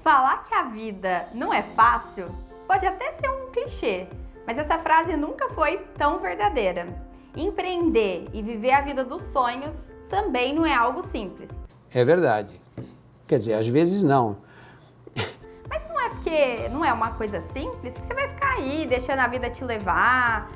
Falar que a vida não é fácil pode até ser um clichê, mas essa frase nunca foi tão verdadeira. Empreender e viver a vida dos sonhos também não é algo simples. É verdade. Quer dizer, às vezes não. Mas não é porque não é uma coisa simples que você vai ficar aí deixando a vida te levar.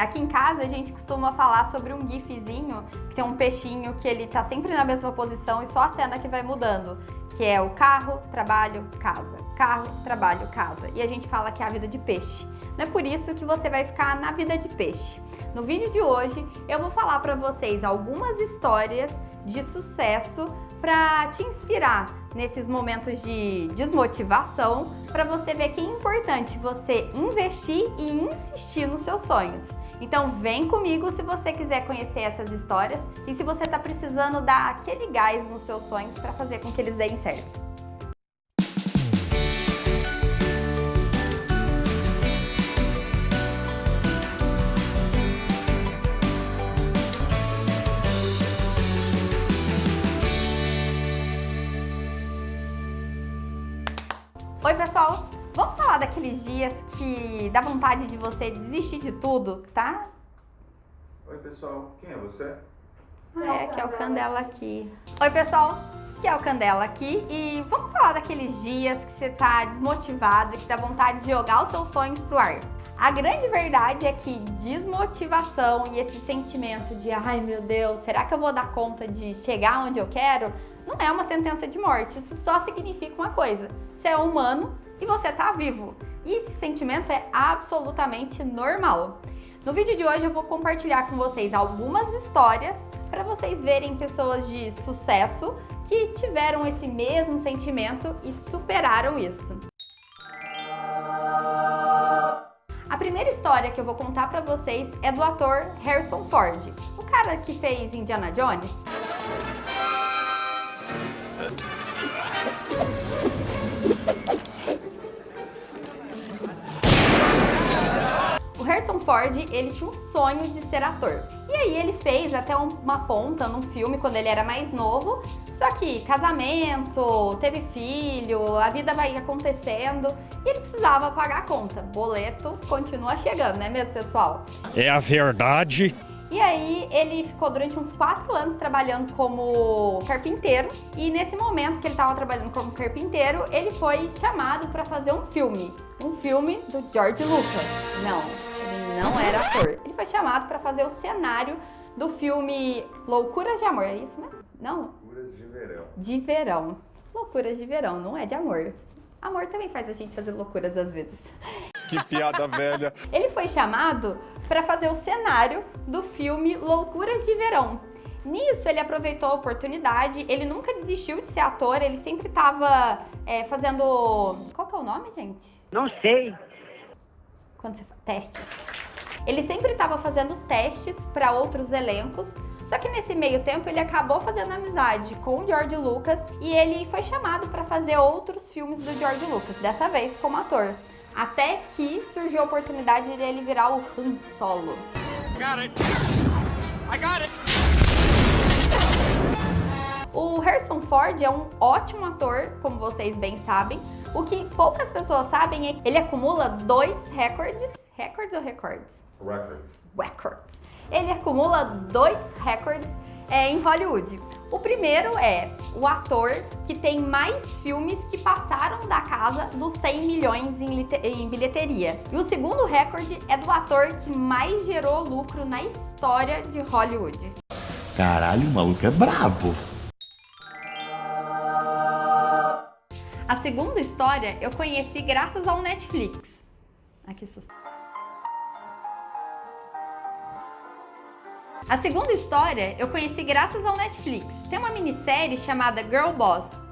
Aqui em casa a gente costuma falar sobre um gifzinho que tem um peixinho que ele tá sempre na mesma posição e só a cena que vai mudando, que é o carro, trabalho, casa, carro, trabalho, casa. E a gente fala que é a vida de peixe. Não é por isso que você vai ficar na vida de peixe. No vídeo de hoje eu vou falar para vocês algumas histórias de sucesso para te inspirar nesses momentos de desmotivação, para você ver que é importante você investir e insistir nos seus sonhos. Então vem comigo se você quiser conhecer essas histórias e se você está precisando dar aquele gás nos seus sonhos para fazer com que eles deem certo. Oi pessoal, vamos falar daqueles dias que dá vontade de você desistir de tudo, tá? Oi pessoal, quem é você? Que é o Candela aqui. Oi pessoal, que é o Candela aqui e vamos falar daqueles dias que você tá desmotivado e que dá vontade de jogar os seus sonhos pro ar. A grande verdade é que desmotivação e esse sentimento de ai meu Deus, será que eu vou dar conta de chegar onde eu quero? Não é uma sentença de morte, isso só significa uma coisa. Você é humano e você tá vivo. E esse sentimento é absolutamente normal. No vídeo de hoje eu vou compartilhar com vocês algumas histórias para vocês verem pessoas de sucesso que tiveram esse mesmo sentimento e superaram isso. A primeira história que eu vou contar para vocês é do ator Harrison Ford, o cara que fez Indiana Jones. Harrison Ford, ele tinha um sonho de ser ator. E aí ele fez até uma ponta num filme quando ele era mais novo. Só que casamento, teve filho, a vida vai acontecendo e ele precisava pagar a conta. Boleto continua chegando, né mesmo, pessoal? É a verdade. E aí ele ficou durante uns 4 anos trabalhando como carpinteiro. E nesse momento que ele estava trabalhando como carpinteiro, ele foi chamado para fazer um filme. Um filme do George Lucas. Não era ator. Ele foi chamado para fazer o cenário do filme Loucuras de Amor. É isso mesmo? Não? Loucuras de Verão. De verão. Loucuras de verão, não é de amor. Amor também faz a gente fazer loucuras às vezes. Que piada velha. Ele foi chamado para fazer o cenário do filme Loucuras de Verão. Nisso ele aproveitou a oportunidade, ele nunca desistiu de ser ator, ele sempre estava fazendo... Qual que é o nome, gente? Não sei. Quando você faz testes. Ele sempre estava fazendo testes para outros elencos, só que nesse meio tempo ele acabou fazendo amizade com o George Lucas e ele foi chamado para fazer outros filmes do George Lucas, dessa vez como ator. Até que surgiu a oportunidade de ele virar o Han Solo. Got it. I got it. O Harrison Ford é um ótimo ator, como vocês bem sabem. O que poucas pessoas sabem é que ele acumula 2 recordes. Recordes ou recordes? Records. Ele acumula 2 recordes em Hollywood. O primeiro é o ator que tem mais filmes que passaram da casa dos 100 milhões em bilheteria. E o segundo recorde é do ator que mais gerou lucro na história de Hollywood. Caralho, o maluco é brabo. A segunda história eu conheci graças ao Netflix. Ai, que susto. A segunda história eu conheci graças ao Netflix. Tem uma minissérie chamada Girl Boss.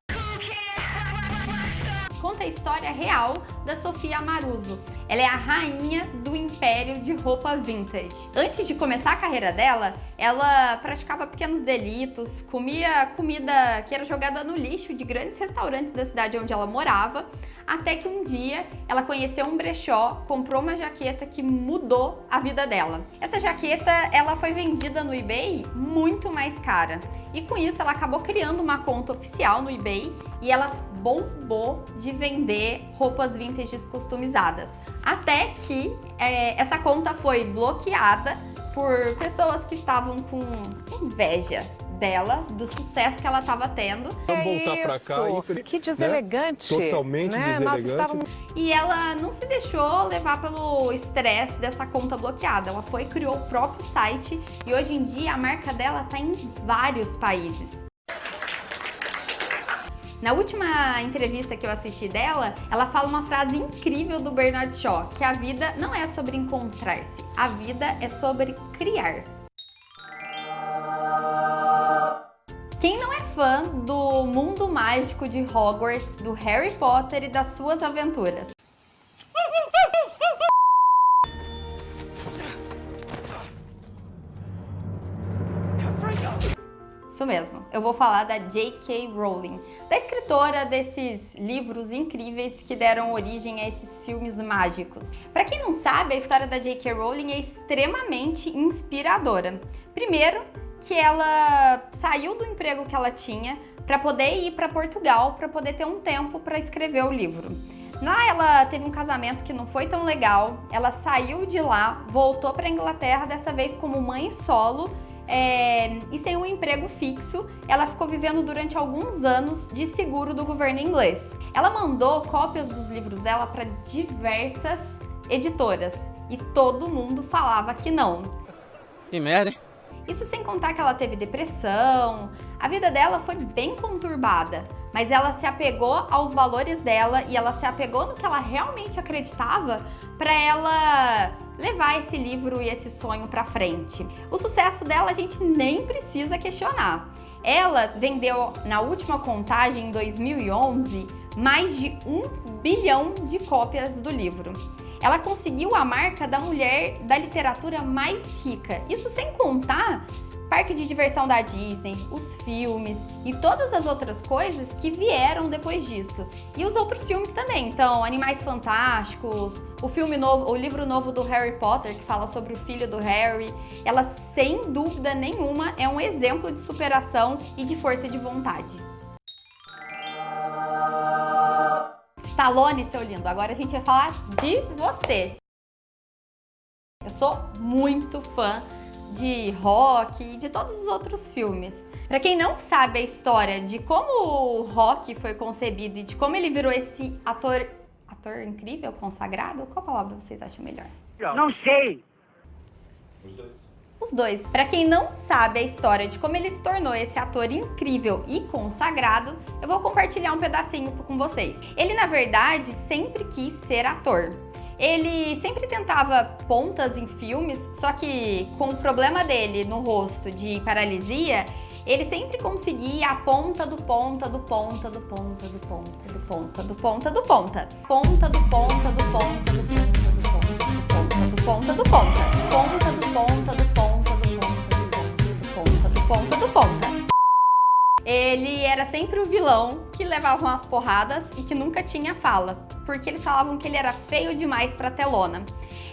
Conta a história real da Sofia Amoruso. Ela é a rainha do império de roupa vintage. Antes de começar a carreira dela, ela praticava pequenos delitos, comia comida que era jogada no lixo de grandes restaurantes da cidade onde ela morava, até que um dia ela conheceu um brechó, comprou uma jaqueta que mudou a vida dela. Essa jaqueta, ela foi vendida no eBay muito mais cara. E com isso ela acabou criando uma conta oficial no eBay e ela bombou de vender roupas vintage customizadas. Até que essa conta foi bloqueada por pessoas que estavam com inveja dela, do sucesso que ela estava tendo. Vamos voltar pra cá, infelizmente. Que deselegante. Né? Totalmente deselegante. E ela não se deixou levar pelo estresse dessa conta bloqueada. Ela foi e criou o próprio site e hoje em dia a marca dela está em vários países. Na última entrevista que eu assisti dela, ela fala uma frase incrível do Bernard Shaw, que a vida não é sobre encontrar-se, a vida é sobre criar. Quem não é fã do mundo mágico de Hogwarts, do Harry Potter e das suas aventuras? Isso mesmo, eu vou falar da J.K. Rowling, da escritora desses livros incríveis que deram origem a esses filmes mágicos. Para quem não sabe, a história da J.K. Rowling é extremamente inspiradora. Primeiro, que ela saiu do emprego que ela tinha para poder ir para Portugal, para poder ter um tempo para escrever o livro. Lá ela teve um casamento que não foi tão legal, ela saiu de lá, voltou para a Inglaterra, dessa vez como mãe solo, e sem um emprego fixo. Ela ficou vivendo durante alguns anos de seguro do governo inglês. Ela mandou cópias dos livros dela para diversas editoras e todo mundo falava que não. Que merda, hein? Isso sem contar que ela teve depressão, a vida dela foi bem conturbada, mas ela se apegou aos valores dela e ela se apegou no que ela realmente acreditava para ela levar esse livro e esse sonho para frente. O sucesso dela a gente nem precisa questionar. Ela vendeu, na última contagem, em 2011, mais de 1 bilhão de cópias do livro. Ela conseguiu a marca da mulher da literatura mais rica. Isso sem contar parque de diversão da Disney, os filmes e todas as outras coisas que vieram depois disso. E os outros filmes também, então Animais Fantásticos, o filme novo, o livro novo do Harry Potter, que fala sobre o filho do Harry. Ela, sem dúvida nenhuma, é um exemplo de superação e de força de vontade. Stallone, seu lindo, agora a gente vai falar de você. Eu sou muito fã de Rock e de todos os outros filmes. Para quem não sabe a história de como o Rock foi concebido e de como ele virou esse ator incrível, consagrado, qual palavra vocês acham melhor? Não sei. Os dois. Para quem não sabe a história de como ele se tornou esse ator incrível e consagrado, eu vou compartilhar um pedacinho com vocês. Ele, na verdade, sempre quis ser ator. Ele sempre tentava pontas em filmes, só que com o problema dele no rosto de paralisia, ele sempre conseguia a ponta do ponta do ponta do ponta do ponta do ponta do ponta do ponta. Ponta do ponta do ponta do ponta do ponta do ponta. Ponta do ponta do ponta do ponta do ponta do ponta. Ele era sempre o vilão que levava umas porradas e que nunca tinha fala, porque eles falavam que ele era feio demais pra telona.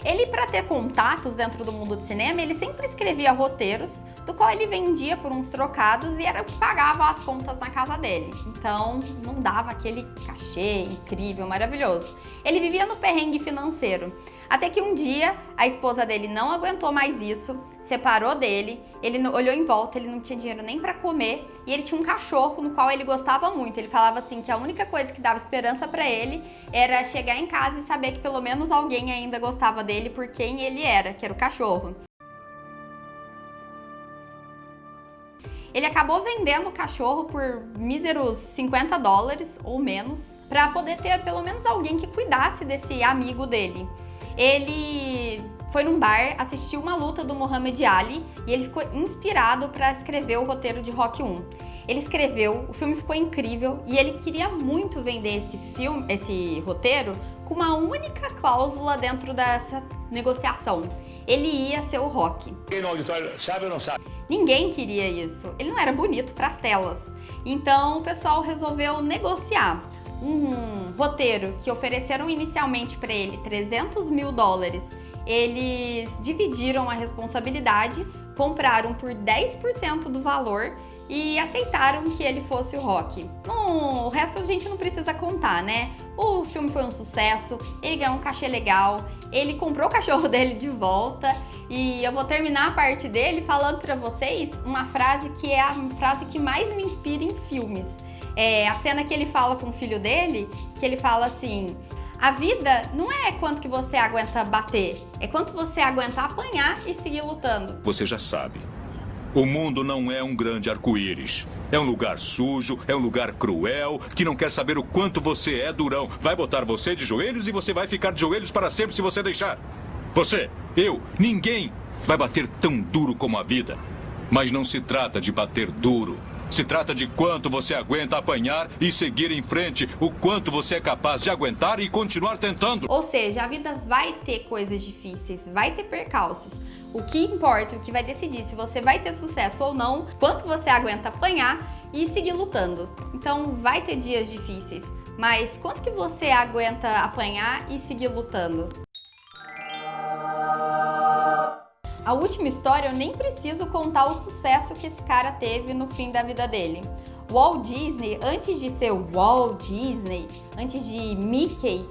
Ele, para ter contatos dentro do mundo do cinema, ele sempre escrevia roteiros, do qual ele vendia por uns trocados e era o que pagava as contas na casa dele. Então, não dava aquele cachê incrível, maravilhoso. Ele vivia no perrengue financeiro. Até que um dia, a esposa dele não aguentou mais isso, separou dele, ele olhou em volta, ele não tinha dinheiro nem para comer e ele tinha um cachorro no qual ele gostava muito. Ele falava assim que a única coisa que dava esperança para ele era chegar em casa e saber que pelo menos alguém ainda gostava dele por quem ele era, que era o cachorro. Ele acabou vendendo o cachorro por míseros $50 ou menos para poder ter pelo menos alguém que cuidasse desse amigo dele. Ele foi num bar, assistiu uma luta do Muhammad Ali e ele ficou inspirado para escrever o roteiro de Rock 1. Ele escreveu, o filme ficou incrível e ele queria muito vender esse roteiro com uma única cláusula dentro dessa negociação. Ele ia ser o Rock. Quem no auditório sabe ou não sabe? Ninguém queria isso. Ele não era bonito para as telas. Então o pessoal resolveu negociar um roteiro que ofereceram inicialmente para ele $300 mil. Eles dividiram a responsabilidade, compraram por 10% do valor e aceitaram que ele fosse o Rocky. O resto a gente não precisa contar, né? O filme foi um sucesso, ele ganhou um cachê legal, ele comprou o cachorro dele de volta e eu vou terminar a parte dele falando pra vocês uma frase que é a frase que mais me inspira em filmes. É a cena que ele fala com o filho dele, que ele fala assim: a vida não é quanto que você aguenta bater, é quanto você aguenta apanhar e seguir lutando. Você já sabe. O mundo não é um grande arco-íris. É um lugar sujo, é um lugar cruel, que não quer saber o quanto você é durão. Vai botar você de joelhos e você vai ficar de joelhos para sempre se você deixar. Você, eu, ninguém vai bater tão duro como a vida. Mas não se trata de bater duro. Se trata de quanto você aguenta apanhar e seguir em frente, o quanto você é capaz de aguentar e continuar tentando. Ou seja, a vida vai ter coisas difíceis, vai ter percalços. O que importa, o que vai decidir se você vai ter sucesso ou não, quanto você aguenta apanhar e seguir lutando. Então vai ter dias difíceis, mas quanto que você aguenta apanhar e seguir lutando? A última história eu nem preciso contar o sucesso que esse cara teve no fim da vida dele. Walt Disney, antes de ser Walt Disney, antes de Mickey,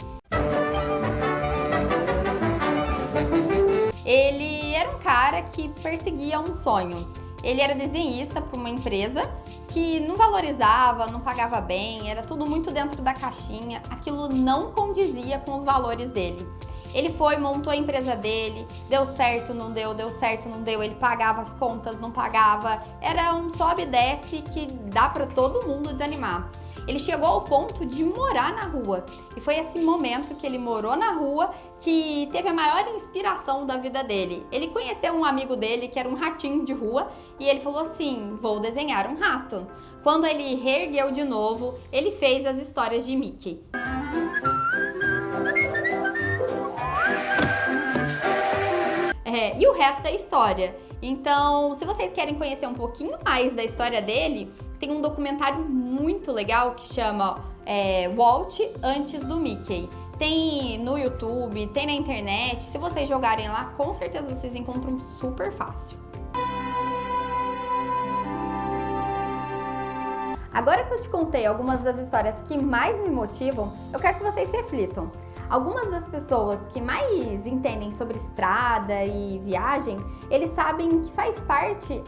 ele era um cara que perseguia um sonho. Ele era desenhista para uma empresa que não valorizava, não pagava bem, era tudo muito dentro da caixinha, aquilo não condizia com os valores dele. Ele foi, montou a empresa dele, deu certo, não deu, deu certo, não deu, ele pagava as contas, não pagava, era um sobe e desce que dá para todo mundo desanimar. Ele chegou ao ponto de morar na rua e foi esse momento que ele morou na rua que teve a maior inspiração da vida dele. Ele conheceu um amigo dele que era um ratinho de rua e ele falou assim: vou desenhar um rato. Quando ele reergueu de novo, ele fez as histórias de Mickey. E o resto é história. Então, se vocês querem conhecer um pouquinho mais da história dele, tem um documentário muito legal que chama Walt antes do Mickey. Tem no YouTube, tem na internet. Se vocês jogarem lá, com certeza vocês encontram super fácil. Agora que eu te contei algumas das histórias que mais me motivam, eu quero que vocês reflitam. Algumas das pessoas que mais entendem sobre estrada e viagem, eles sabem que faz parte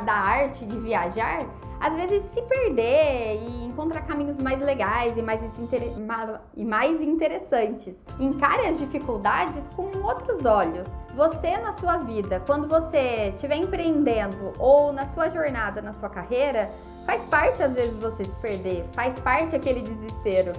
da arte de viajar, às vezes se perder e encontrar caminhos mais legais e mais interessantes. Encare as dificuldades com outros olhos. Você na sua vida, quando você estiver empreendendo ou na sua jornada, na sua carreira, faz parte às vezes você se perder, faz parte aquele desespero.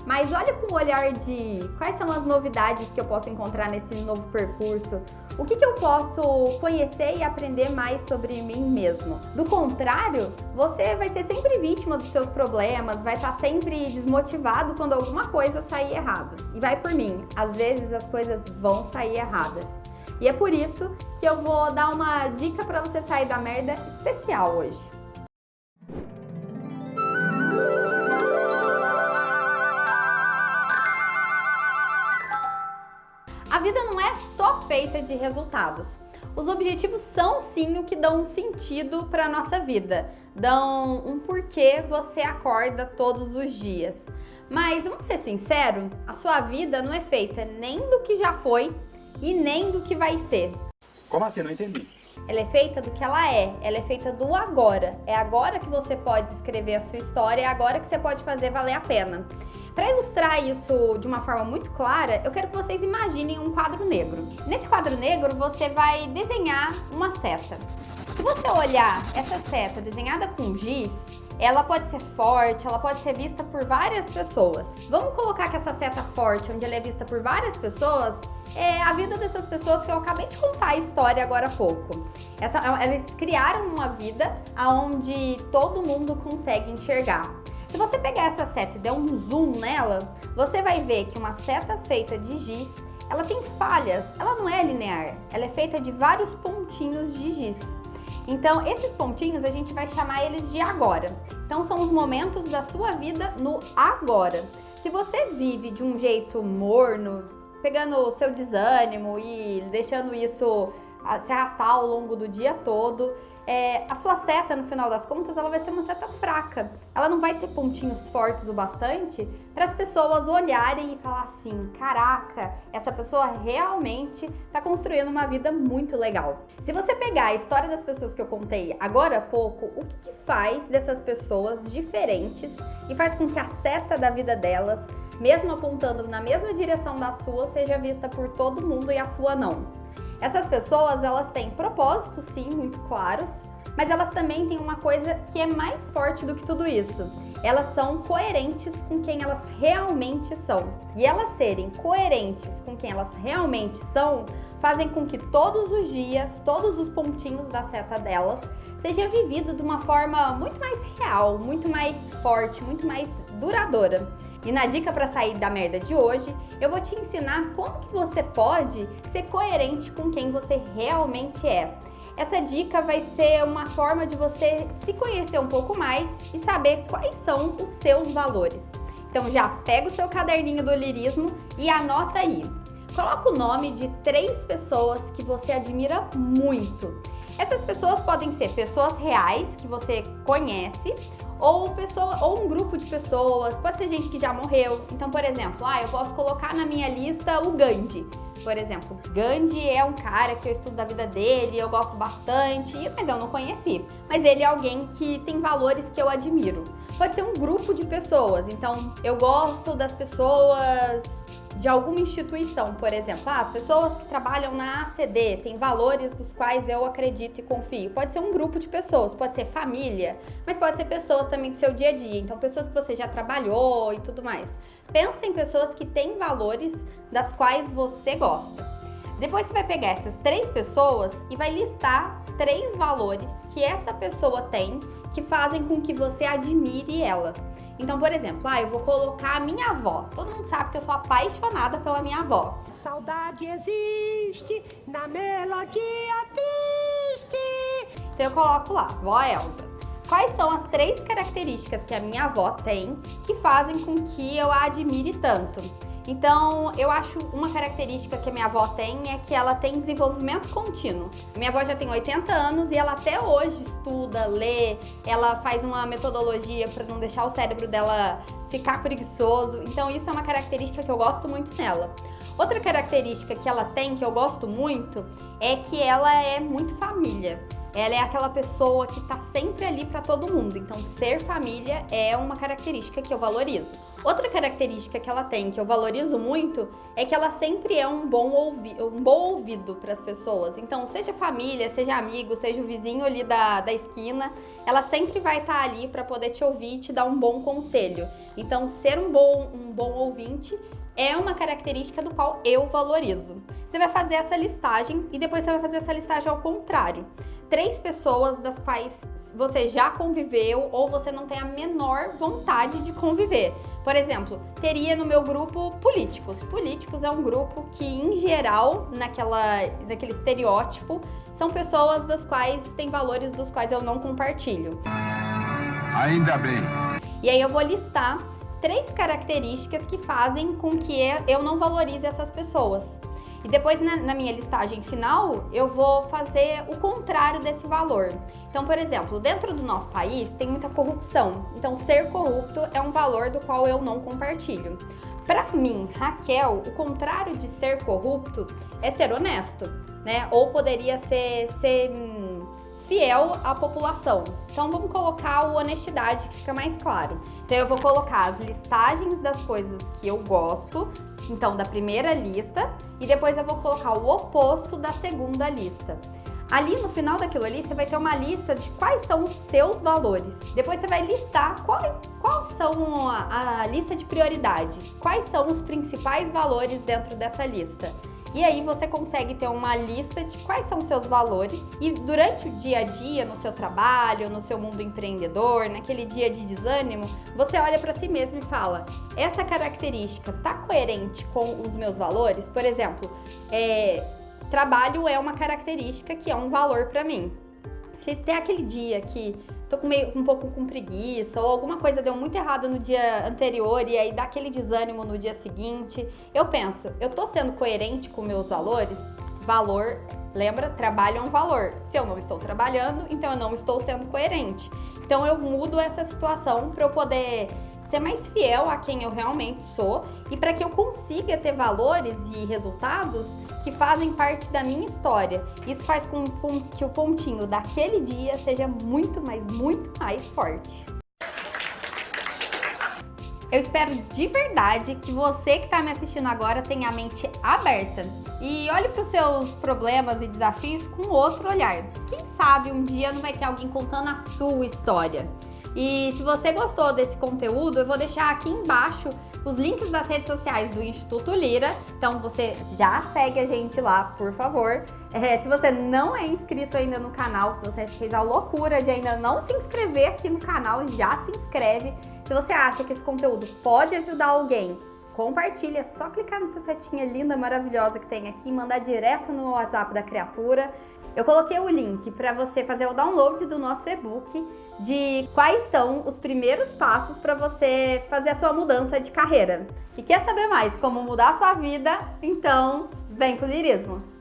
Mas olha com o olhar de quais são as novidades que eu posso encontrar nesse novo percurso, o que eu posso conhecer e aprender mais sobre mim mesmo. Do contrário, você vai ser sempre vítima dos seus problemas, vai estar sempre desmotivado quando alguma coisa sair errado. E vai por mim, às vezes as coisas vão sair erradas. E é por isso que eu vou dar uma dica para você sair da merda especial hoje. A vida não é só feita de resultados. Os objetivos são sim o que dão um sentido para a nossa vida, dão um porquê você acorda todos os dias. Mas vamos ser sinceros, a sua vida não é feita nem do que já foi e nem do que vai ser. Como assim? Não entendi. Ela é feita do que ela é feita do agora. É agora que você pode escrever a sua história, é agora que você pode fazer valer a pena. Para ilustrar isso de uma forma muito clara, eu quero que vocês imaginem um quadro negro. Nesse quadro negro, você vai desenhar uma seta. Se você olhar essa seta desenhada com giz, ela pode ser forte, ela pode ser vista por várias pessoas. Vamos colocar que essa seta forte, onde ela é vista por várias pessoas, é a vida dessas pessoas que eu acabei de contar a história agora há pouco. Elas criaram uma vida onde todo mundo consegue enxergar. Se você pegar essa seta e der um zoom nela, você vai ver que uma seta feita de giz, ela tem falhas, ela não é linear, ela é feita de vários pontinhos de giz. Então, esses pontinhos a gente vai chamar eles de agora. Então, são os momentos da sua vida no agora. Se você vive de um jeito morno, pegando o seu desânimo e deixando isso se arrastar ao longo do dia todo, a sua seta, no final das contas, ela vai ser uma seta fraca. Ela não vai ter pontinhos fortes o bastante para as pessoas olharem e falar assim, caraca, essa pessoa realmente está construindo uma vida muito legal. Se você pegar a história das pessoas que eu contei agora há pouco, o que faz dessas pessoas diferentes e faz com que a seta da vida delas, mesmo apontando na mesma direção da sua, seja vista por todo mundo e a sua não? Essas pessoas, elas têm propósitos, sim, muito claros, mas elas também têm uma coisa que é mais forte do que tudo isso. Elas são coerentes com quem elas realmente são. E elas serem coerentes com quem elas realmente são, fazem com que todos os dias, todos os pontinhos da seta delas, seja vivido de uma forma muito mais real, muito mais forte, muito mais duradoura. E na dica para sair da merda de hoje, eu vou te ensinar como que você pode ser coerente com quem você realmente é. Essa dica vai ser uma forma de você se conhecer um pouco mais e saber quais são os seus valores. Então já pega o seu caderninho do lirismo e anota aí. Coloca o nome de 3 pessoas que você admira muito. Essas pessoas podem ser pessoas reais que você conhece, ou um grupo de pessoas, pode ser gente que já morreu. Então, por exemplo, eu posso colocar na minha lista o Gandhi. Por exemplo, Gandhi é um cara que eu estudo da vida dele, eu gosto bastante, mas eu não conheci. Mas ele é alguém que tem valores que eu admiro. Pode ser um grupo de pessoas, então eu gosto das pessoas de alguma instituição, por exemplo. As pessoas que trabalham na ACD têm valores dos quais eu acredito e confio. Pode ser um grupo de pessoas, pode ser família, mas pode ser pessoas também do seu dia a dia. Então, pessoas que você já trabalhou e tudo mais. Pensa em pessoas que têm valores das quais você gosta. Depois você vai pegar essas 3 pessoas e vai listar 3 valores que essa pessoa tem que fazem com que você admire ela. Então, por exemplo, eu vou colocar a minha avó. Todo mundo sabe que eu sou apaixonada pela minha avó. Saudade existe na melodia triste. Então eu coloco lá, vó Elza. Quais são as 3 características que a minha avó tem que fazem com que eu a admire tanto? Então, eu acho uma característica que a minha avó tem é que ela tem desenvolvimento contínuo. Minha avó já tem 80 anos e ela até hoje estuda, lê, ela faz uma metodologia para não deixar o cérebro dela ficar preguiçoso. Então, isso é uma característica que eu gosto muito nela. Outra característica que ela tem, que eu gosto muito, é que ela é muito família. Ela é aquela pessoa que tá sempre ali para todo mundo. Então, ser família é uma característica que eu valorizo. Outra característica que ela tem, que eu valorizo muito, é que ela sempre é um bom ouvido para as pessoas. Então, seja família, seja amigo, seja o vizinho ali da esquina, ela sempre vai estar ali para poder te ouvir e te dar um bom conselho. Então, ser um bom ouvinte é uma característica do qual eu valorizo. Você vai fazer essa listagem e depois você vai fazer essa listagem ao contrário. 3 pessoas das quais você já conviveu ou você não tem a menor vontade de conviver. Por exemplo, teria no meu grupo políticos. Políticos é um grupo que, em geral, naquele estereótipo, são pessoas das quais têm valores dos quais eu não compartilho. Ainda bem. E aí eu vou listar 3 características que fazem com que eu não valorize essas pessoas. E depois, na minha listagem final, eu vou fazer o contrário desse valor. Então, por exemplo, dentro do nosso país tem muita corrupção. Então, ser corrupto é um valor do qual eu não compartilho. Para mim, Raquel, o contrário de ser corrupto é ser honesto, né? Ou poderia ser fiel à população. Então, vamos colocar o honestidade, que fica mais claro. Então, eu vou colocar as listagens das coisas que eu gosto, então, da primeira lista, e depois eu vou colocar o oposto da segunda lista. Ali no final daquilo ali, você vai ter uma lista de quais são os seus valores. Depois você vai listar qual são a lista de prioridade, quais são os principais valores dentro dessa lista. E aí você consegue ter uma lista de quais são os seus valores e durante o dia a dia, no seu trabalho, no seu mundo empreendedor, naquele dia de desânimo, você olha para si mesmo e fala, essa característica está coerente com os meus valores? Por exemplo, trabalho é uma característica que é um valor para mim. Se tem aquele dia que tô um pouco com preguiça ou alguma coisa deu muito errado no dia anterior e aí dá aquele desânimo no dia seguinte, eu penso, eu tô sendo coerente com meus valores? valor, lembra? Trabalho é um valor. Se eu não estou trabalhando, então eu não estou sendo coerente. Então eu mudo essa situação para eu poder ser mais fiel a quem eu realmente sou e para que eu consiga ter valores e resultados que fazem parte da minha história. Isso faz com que o pontinho daquele dia seja muito mais forte. Eu espero de verdade que você que está me assistindo agora tenha a mente aberta e olhe para os seus problemas e desafios com outro olhar. Quem sabe um dia não vai ter alguém contando a sua história. E se você gostou desse conteúdo, eu vou deixar aqui embaixo os links das redes sociais do Instituto Lira. Então você já segue a gente lá, por favor. Se você não é inscrito ainda no canal, se você fez a loucura de ainda não se inscrever aqui no canal, já se inscreve. Se você acha que esse conteúdo pode ajudar alguém, compartilha, é só clicar nessa setinha linda, maravilhosa que tem aqui e mandar direto no WhatsApp da criatura. Eu coloquei o link para você fazer o download do nosso e-book de quais são os primeiros passos para você fazer a sua mudança de carreira. E quer saber mais como mudar a sua vida? Então, vem com o lirismo!